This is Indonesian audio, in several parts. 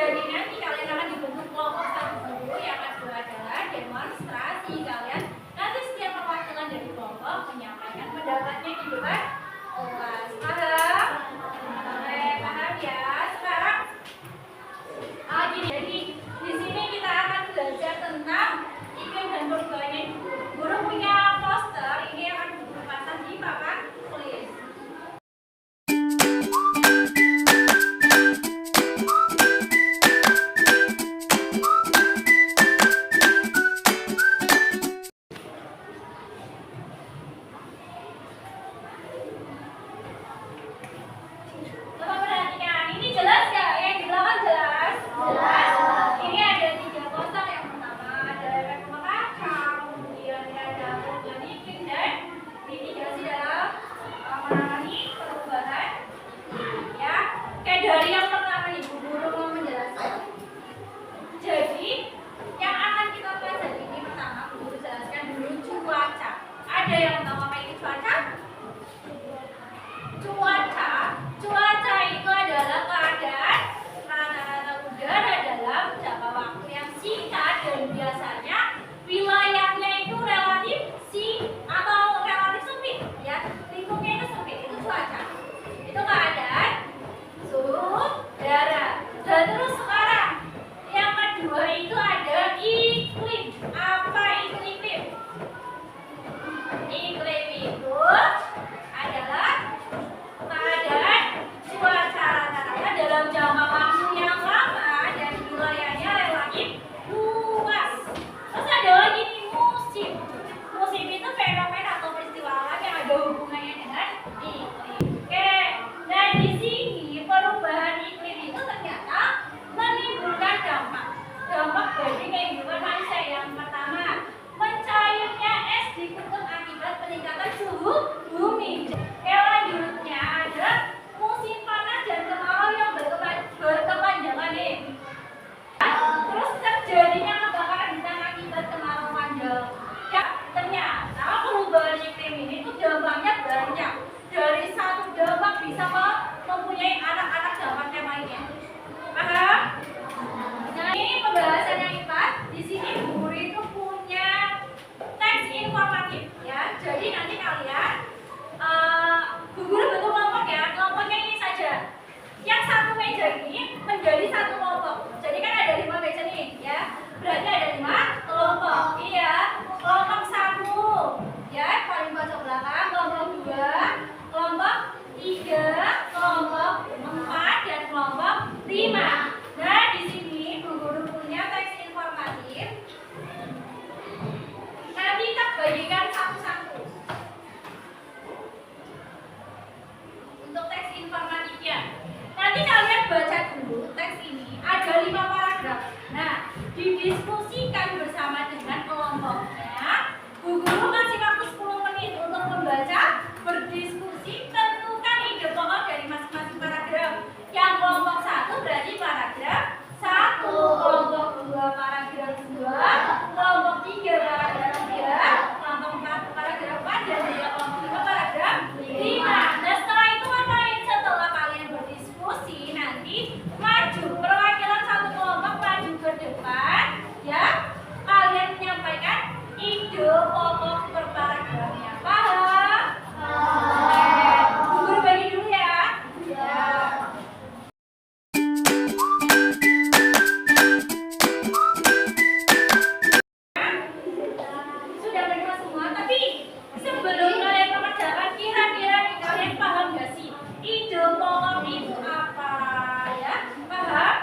Jadi nanti kalian akan dibentuk kelompok satu dulu. Yang kedua adalah demonstrasi. Kalian nanti setiap perwakilan dari kelompok menyampaikan pendapatnya di depan kelas. Paham? Oke, paham ya. Sekarang gini, jadi di sini kita akan belajar tentang iklim dan perubahannya. Guru punya poster ini akan dipasang di papan tulis. Ada yang tahu apa itu cuaca? Cuaca itu adalah keadaan rata-rata udara dalam jangka waktu yang singkat dan biasanya wilayahnya itu relatif atau relatif sempit, ya. Lingkupnya itu sempit, itu cuaca. Itu keadaan suhu udara. Dan terus sekarang yang kedua itu ada iklim. Apa itu iklim? Iklim itu adalah keadaan cuaca rata-rata dalam jangka waktu yang lama dan wilayahnya relatif luas. Terus ada lagi nih musim. Musim itu fenomena atau peristiwa alam yang ada hubungannya dengan iklim. Oke, dan di sini perubahan iklim itu ternyata menimbulkan dampak bagi kehidupan manusia. Yang pertama, mencairnya es di kutub akibat peningkatan suhu bumi. Selanjutnya ada musim panas dan kemarau yang berkepanjangan nih. Terus terjadinya kebakaran hutan akibat kemarau panjang. Ya, ternyata perubahan iklim ini tuh dampaknya banyak. Dari satu dampak bisa mempunyai anak-anak dampak yang lainnya. Paham? Nah, ini pembahasan yang IPA. Di sini guru itu punya teks informatif, ya. Jadi nanti kalian guru bentuk kelompok, ya. Kelompoknya ini saja. Yang satu meja ini menjadi satu kelompok. Jadi kan ada 5 meja nih, ya. Berarti ada 5 kelompok. Iya. Kelompok 1, ya, paling pojok belakang. Kelompok 2, kelompok 3, kelompok 4, dan kelompok 5. Nah, di sini guru punya teks informatif. Nanti kita bagikan satu-satu. Untuk teks informatifnya, nanti kalian baca dulu teks ini. Ada 5 paragraf. Nah, didiskusikan bersama dengan kelompoknya. Guru kasih waktu 10 menit untuk membaca, berdiskusi, tentukan ide pokok dari masing-masing paragraf. Yang kelompok 1 berarti paragraf 1, kelompok 2 paragraf 2, kelompok 3 paragraf 3, kelompok 4 paragraf 4, dan juga kelompok 5 paragraf 5. Nah, setelah itu ngapain? Setelah kalian berdiskusi, nanti maju perwakilan satu kelompok maju ke depan, ya. Kalian menyampaikan ide pokok per paragrafnya. Paham? Guru bagi dulu ya. Ya. Sudah menerima semua, tapi sebelum kalian mengerjakan, kira-kira kalian paham gak sih ide pokok itu apa, ya? Paham?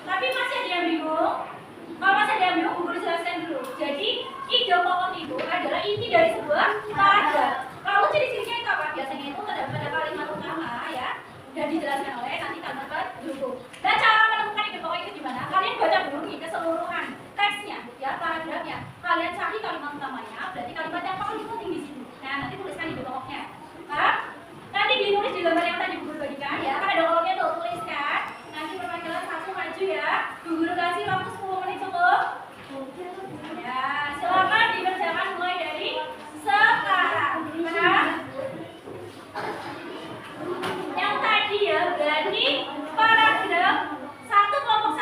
Tapi masih ada yang bingung? Kalau masih ada yang bingung, guru jelaskan dulu. Jadi ide pokok itu adalah inti dari sebuah paragraf. Kalau ciri-cirinya itu apa? Biasanya itu terdapat pada kalimat utama, ya, dan dijelaskan oleh nanti kalimat pendukung. Dan cara menemukan ide pokok itu gimana? Kalian baca dulu nih keseluruhan teksnya, ya, paragrafnya. Kalian cari kalimat utamanya, berarti kalimat yang paling penting di sini. Nah, nanti tuliskan ide pokoknya. Nah, nanti ditulis di lembar yang tadi guru bagikan, ya. Kan ada kolomnya tuh, tuliskan. Nanti perwakilan 1 maju, ya. Guru kasih waktu 10 menit cukup. Ya, silakan dikerjakan mulai dari sekarang. Nah, yang tadi, ya, berarti paragraf 1 kelompok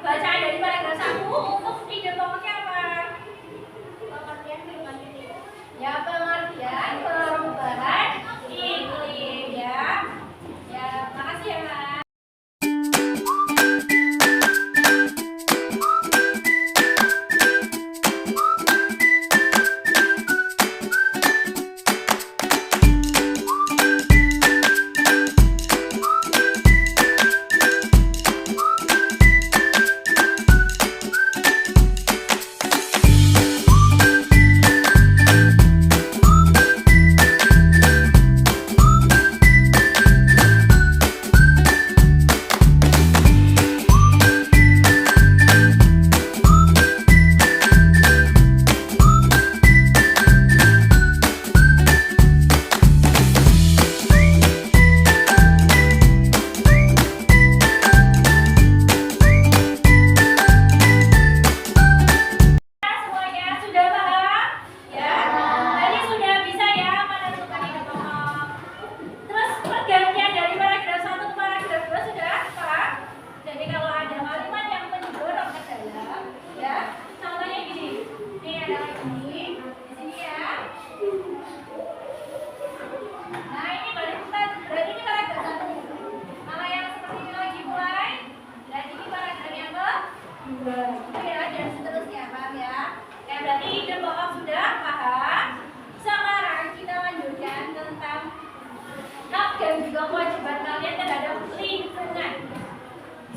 bacaan dari paragraf 1 untuk ide pokoknya apa? Ya, pengertian perubahan iklim ya. Ya, makasih ya, Mas.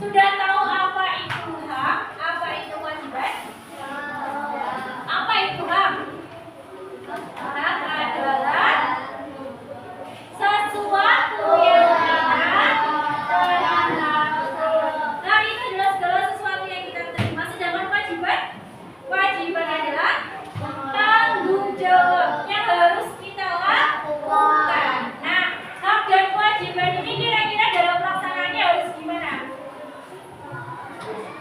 Sudah tahu apa itu hak, apa itu kewajiban? Apa itu hak? Hak adalah sesuatu yang kita terima. Nah, itu adalah segala sesuatu yang kita terima. Sedangkan kewajiban, kewajiban adalah tanggung jawab yang harus kita lakukan. Nah, hak dan kewajiban ini kira-kira dalam pelaksanaannya harus gimana?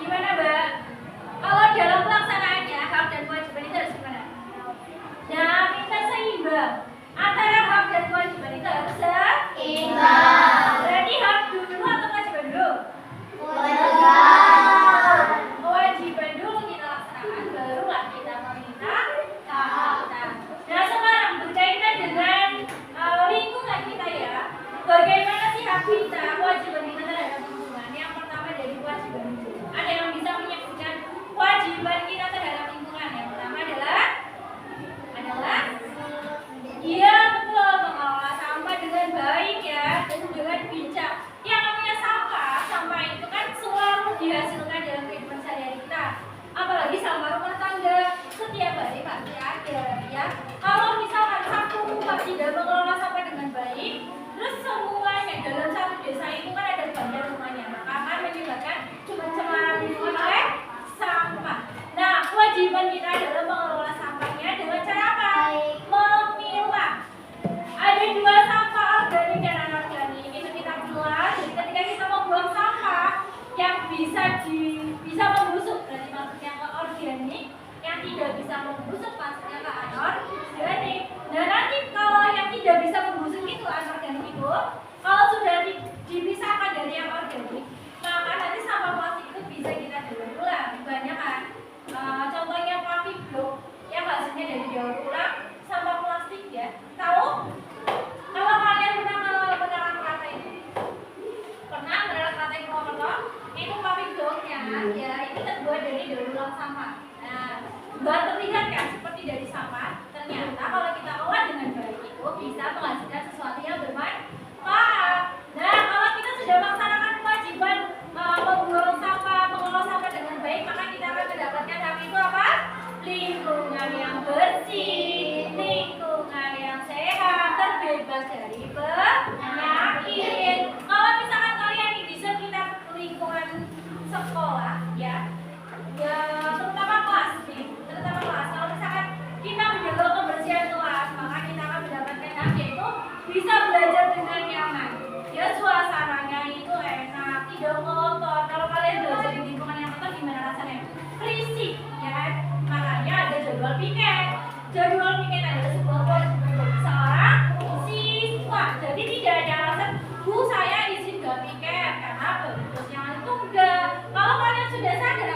Gimana, Mbak? Kalau dalam pelaksanaannya hak dan kewajiban itu harus gimana? Nah, kita seimbang. Antara hak dan kewajiban itu harus seimbang. Berarti hak dulu atau kewajiban dulu? Kewajiban dulu kita laksanakan, barulah kita meminta hak. Nah, sekarang berkaitan dengan lingkungan kita ya. Bagaimana sih hak kita, kewajiban kita terhadap lingkungan? Yang pertama dari kewajiban itu. Ada yang bisa menyebutkan kewajiban kita terhadap lingkungan? Yang pertama adalah iya betul, mengelola sampah dengan baik ya, dan dengan bijak. Yang namanya sampah itu kan selalu dihasilkan dalam kehidupan sehari-hari kita. Apalagi sampah rumah tangga setiap hari pasti ada ya. Kalau misalkan satu rumah tidak mengelola sampah dengan baik, terus semuanya dalam satu desa itu kan ada banyak rumahnya, maka akan menyebabkan pencemaran lingkungan oleh sampah. Nah, kewajiban kita adalah mengelola sampahnya dengan cara apa? Memilah. Ada dua sampah organik dan anorganik. Itu kita pilah. Jadi ketika kita membuang sampah yang bisa membusuk, berarti maksudnya ke organik, yang tidak bisa membusuk maksudnya ke anorganik. Dan nanti kalau yang tidak bisa membusuk itu anorganik itu, kalau sudah dipisahkan dari yang organik, maka nanti sampah plastik itu bisa kita daur ulang. Banyak kan? Contohnya plastik blok yang hasilnya dari daur ulang sampah plastik ya. Tahu? Kalau kalian pernah menelan rantai itu, pernah menelan rantai Purwokerto, itu plastik bloknya ya itu terbuat dari daur ulang sampah. Nah, buat terlihat kan seperti dari sampah, ternyata kalau kita olah dengan baik itu bisa menghasilkan sesuatu yang bermanfaat. Nah, kalau kita sudah melaksanakan kewajiban membuang sampah, mengolah sampah dengan baik, maka kita akan mendapatkan hak itu apa? Lingkungan yang bersih, lingkungan yang sehat, terbebas dari penyakit. Kalau misalkan kalian di sekitar lingkungan sekolah, ya terutama kelas nih, kalau misalkan kita menjaga kebersihan kelas, maka kita akan mendapatkan hak yaitu bisa belajar dengan nyaman. Ya, suasananya itu enak, tidak kotor. Kalau kalian belajar di lingkungan yang kotor gimana rasanya? Berisik, ya kan? Makanya ada jadwal piket. Jadwal piket adalah sebuah kewajiban bagi seorang siswa. Jadi tidak ada alasan, Bu saya izin gak piket karena bos yang itu enggak. Kalau kalian sudah sadar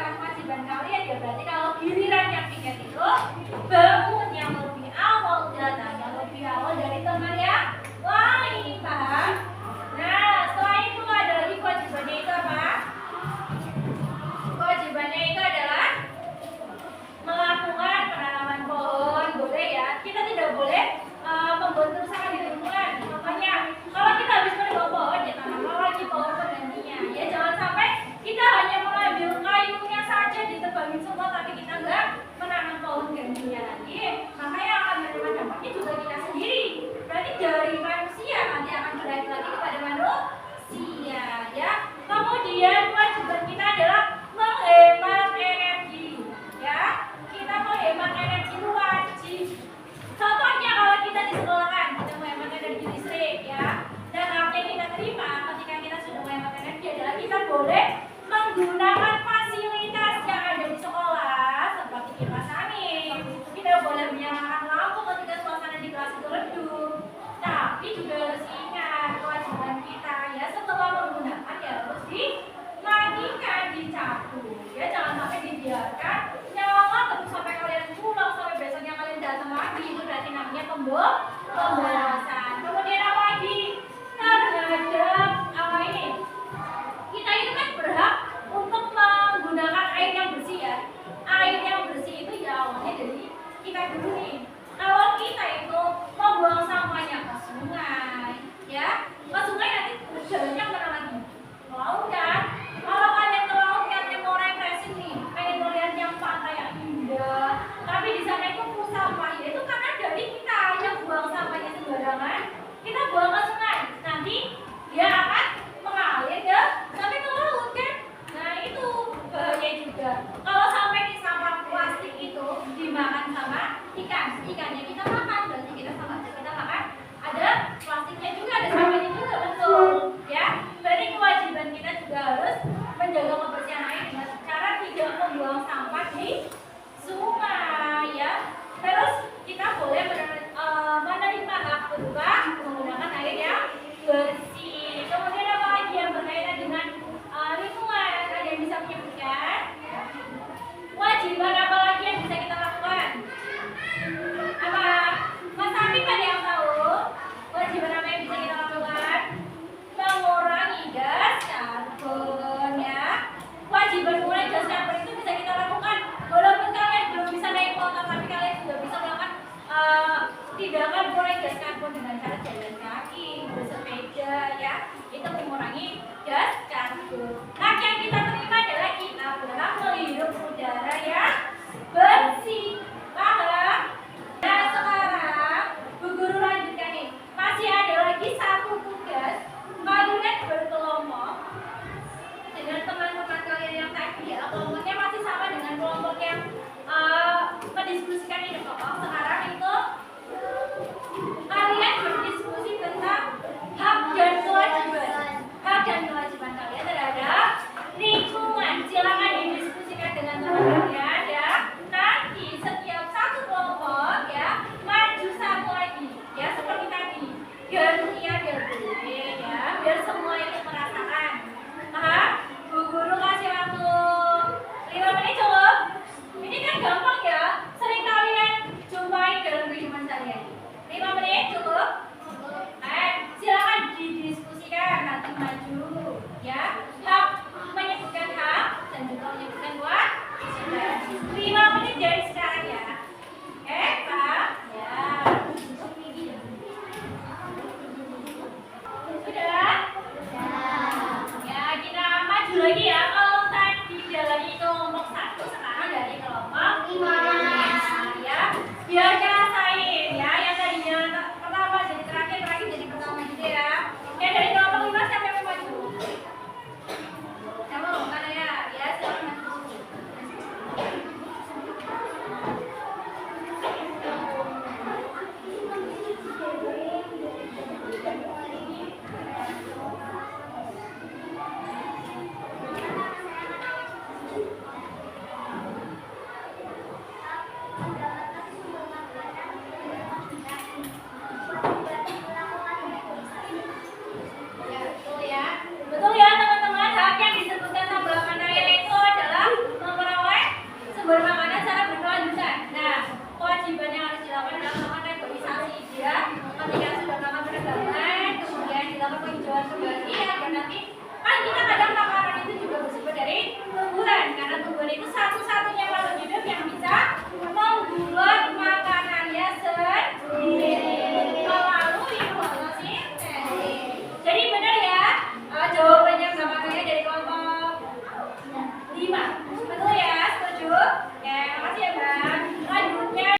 gas karbon dengan cara jalan kaki, bersepeda ya, itu mengurangi gas karbon. Nah, yang kita terima adalah kita menghirup udara yang bersih. Paham? Nah, sekarang Bu Guru lanjutkan nih. Masih ada lagi satu tugas. Kalian berkelompok dengan teman-teman kalian yang tadi ya. Kelompoknya masih sama dengan kelompok yang mendiskusikan ini kelompok. Sekarang itu kalian berdiskusi tentang hak dan kewajiban. Hak dan kewajiban kalian terhadap lingkungan. Silakan didiskusikan dengan teman-teman ya. Nanti setiap satu kelompok ya maju satu lagi ya, seperti tadi. Biar boleh ya, biar semua ikut merasakan. Paham? Bu Guru kasih waktu 5 menit cukup. Ini kan gampang ya, sering kalian jumpai dalam kehidupan sehari-hari. 5 menit cukup. Silakan didiskusikan, nanti maju ya. Hak menyebutkan hak dan juga menyebutkan kewajiban. 5 menit dari sekarang ya. Pak? Ya. Sudah? Ya, kita maju lagi ya. Kalau tadi dari kelompok 1, sekarang dari kelompok 5 ya. Biar rasain ya, yang tadinya pertama jadi terakhir jadi pertama gitu ya. Yang dari kelompok 5 siapa yang mau maju? Siapa mau mana ya? Ya, silakan maju. Betul ya teman-teman, hak yang disebutkan tambah mananya itu adalah memperoleh sumber makanan secara berkelanjutan. Nah, kewajiban yang harus dilakukan adalah melakukan reboisasi dia. Ketika sudah melakukan penegakan, kemudian dilakukan penghijauan kembali agar nanti kan kita kadang makanan itu juga bersumber dari tumbuhan, karena tumbuhan itu satu-satunya makhluk hidup yang bisa membuat makanannya sendiri melalui fotosintesis. Jadi benar ya, jawabannya makanya dari kelompok 5. Betul ya, setuju? Ya, makasih ya Bang. Lanjutnya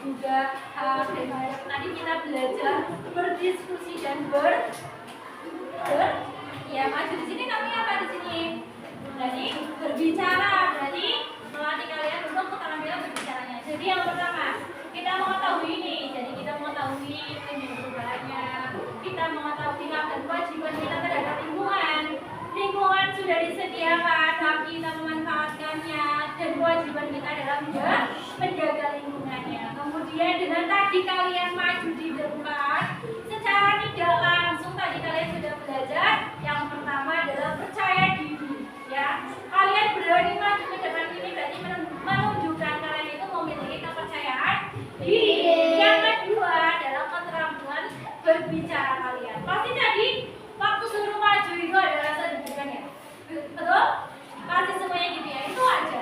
juga tadi kita belajar berdiskusi dan ya maju di sini namanya apa di sini? Berarti berbicara, berarti melatih kalian untuk keterampilan berbicaranya. Jadi yang pertama kita mengetahui ini, jadi kita mengetahui perubahannya, kita mengetahui hak dan kewajiban kita terhadap lingkungan. Lingkungan sudah disediakan, hak kita memanfaatkannya, dan kewajiban kita adalah menjaga lingkungannya. Kemudian dengan tadi kalian maju di depan, secara tidak langsung tadi kalian sudah belajar. Yang pertama adalah percaya diri, ya. Kalian berani maju ke depan ini berarti menunjukkan kalian itu memiliki kepercayaan diri. Yang kedua adalah keterampilan berbicara kalian. Pasti tadi waktu suruh maju itu ada rasa deg-degan ya, betul? Pasti semuanya gitu ya, itu aja.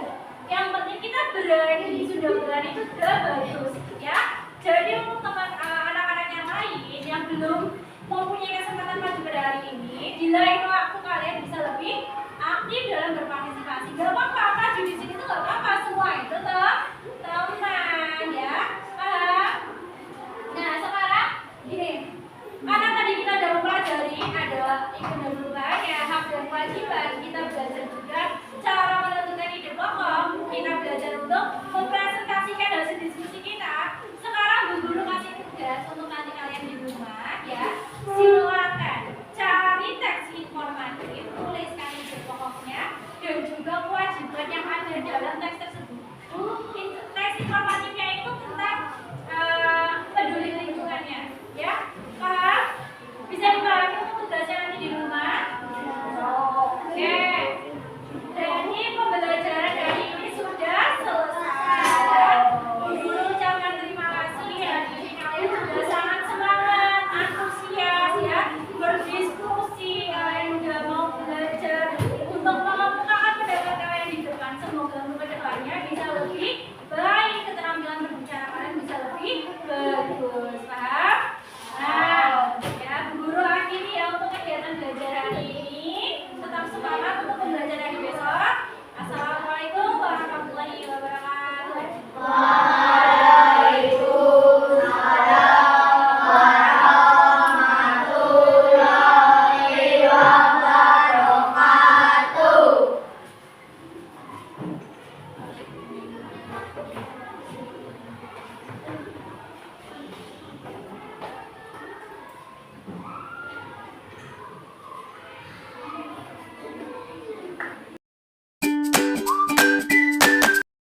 Yang penting kita berani, sudah berani itu sudah bagus ya. Jadi untuk teman anak-anak yang lain yang belum mempunyai kesempatan maju pada hari ini, di lain waktu kalian bisa lebih aktif dalam berpartisipasi. Gak apa-apa, maju di sini tuh gak apa-apa, semua itu teman ya. ikut dan perubahannya, hak dan kewajiban, kita belajar juga cara menentukan ide pokok, kita belajar untuk mempresentasikan hasil diskusi